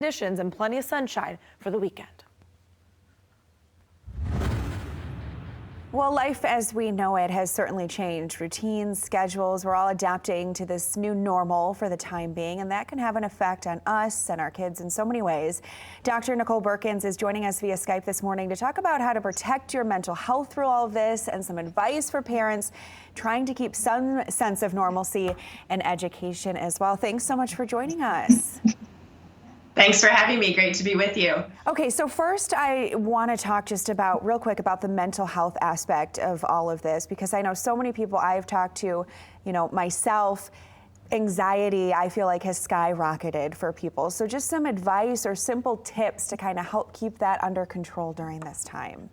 Conditions and plenty of sunshine for the weekend. Well, life as we know it has certainly changed. Routines, schedules, we're all adapting to this new normal for the time being, and that can have an effect on us and our kids in so many ways. Dr. Nicole Beurkens is joining us via Skype this morning to talk about how to protect your mental health through all of this and some advice for parents trying to keep some sense of normalcy and education as well. Thanks so much for joining us. Thanks for having me. Great to be with you. Okay, so first I want to talk just about real quick about the mental health aspect of all of this, because I know so many people I've talked to, myself, anxiety I feel like has skyrocketed for people. So just some advice or simple tips to kind of help keep that under control during this time.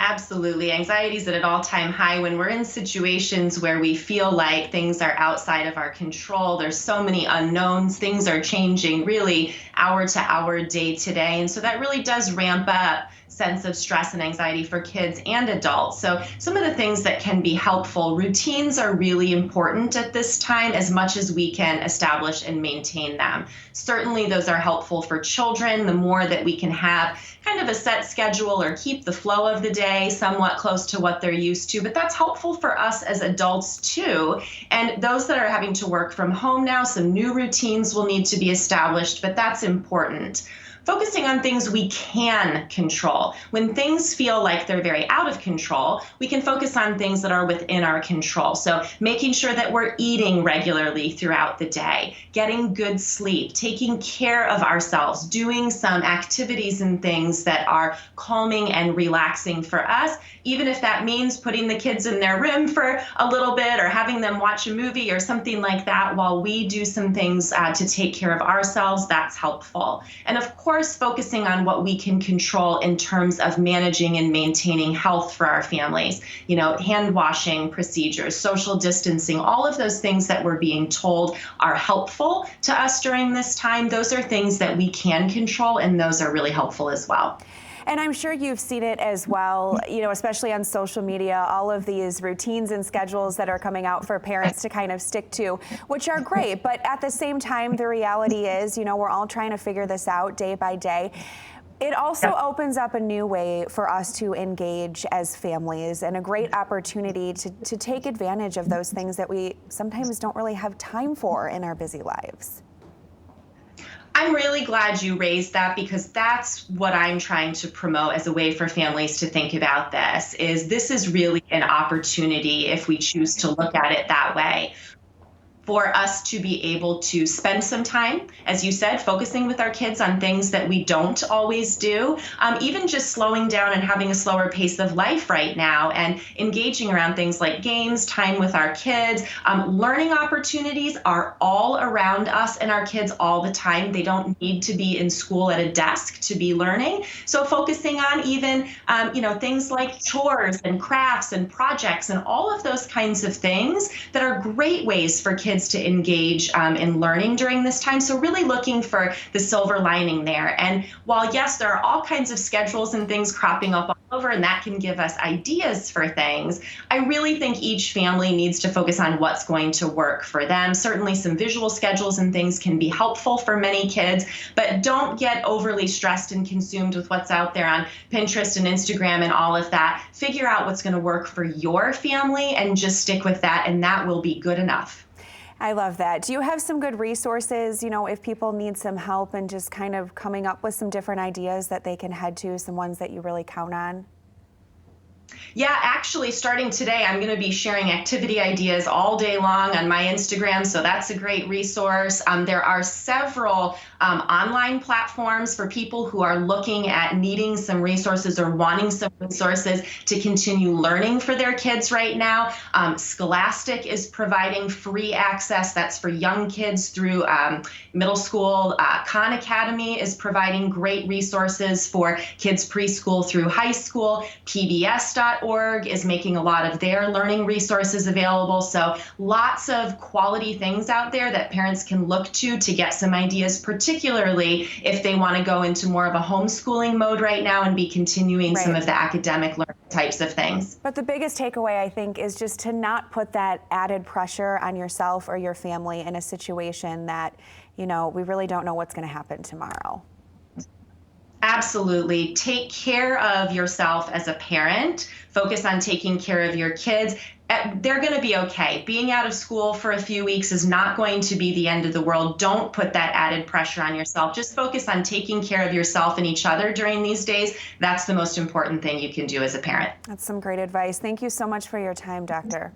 Absolutely. Anxiety is at an all-time high when we're in situations where we feel like things are outside of our control. There's so many unknowns. Things are changing really hour to hour, day to day. And so that really does ramp up sense of stress and anxiety for kids and adults. So some of the things that can be helpful, routines are really important at this time as much as we can establish and maintain them. Certainly those are helpful for children. The more that we can have kind of a set schedule or keep the flow of the day somewhat close to what they're used to, but that's helpful for us as adults too. And those that are having to work from home now, some new routines will need to be established, but that's important. Focusing on things we can control. When things feel like they're very out of control, we can focus on things that are within our control. So making sure that we're eating regularly throughout the day, getting good sleep, taking care of ourselves, doing some activities and things that are calming and relaxing for us, even if that means putting the kids in their room for a little bit or having them watch a movie or something like that while we do some things to take care of ourselves. That's helpful. And of course, focusing on what we can control in terms of managing and maintaining health for our families, hand washing procedures, social distancing, all of those things that we're being told are helpful to us during this time. Those are things that we can control, and those are really helpful as well. And I'm sure you've seen it as well, especially on social media, all of these routines and schedules that are coming out for parents to kind of stick to, which are great. But at the same time, the reality is, we're all trying to figure this out day by day. It also opens up a new way for us to engage as families and a great opportunity to take advantage of those things that we sometimes don't really have time for in our busy lives. I'm really glad you raised that, because that's what I'm trying to promote as a way for families to think about this. This is really an opportunity, if we choose to look at it that way, for us to be able to spend some time, as you said, focusing with our kids on things that we don't always do, even just slowing down and having a slower pace of life right now and engaging around things like games, time with our kids. Learning opportunities are all around us and our kids all the time. They don't need to be in school at a desk to be learning. So focusing on even, things like chores and crafts and projects and all of those kinds of things that are great ways for kids to engage in learning during this time. So really looking for the silver lining there. And while, yes, there are all kinds of schedules and things cropping up all over, and that can give us ideas for things, I really think each family needs to focus on what's going to work for them. Certainly some visual schedules and things can be helpful for many kids, but don't get overly stressed and consumed with what's out there on Pinterest and Instagram and all of that. Figure out what's going to work for your family and just stick with that, and that will be good enough. I love that. Do you have some good resources, if people need some help and just kind of coming up with some different ideas that they can head to, some ones that you really count on? Yeah, actually, starting today, I'm going to be sharing activity ideas all day long on my Instagram, so that's a great resource. There are several online platforms for people who are looking at needing some resources or wanting some resources to continue learning for their kids right now. Scholastic is providing free access. That's for young kids through middle school. Khan Academy is providing great resources for kids preschool through high school. PBS.org is making a lot of their learning resources available. So lots of quality things out there that parents can look to get some ideas, particularly if they want to go into more of a homeschooling mode right now and be continuing some of the academic learning types of things. But the biggest takeaway, I think, is just to not put that added pressure on yourself or your family in a situation that we really don't know what's going to happen tomorrow. Absolutely. Take care of yourself as a parent. Focus on taking care of your kids. They're going to be okay. Being out of school for a few weeks is not going to be the end of the world. Don't put that added pressure on yourself. Just focus on taking care of yourself and each other during these days. That's the most important thing you can do as a parent. That's some great advice. Thank you so much for your time, Doctor.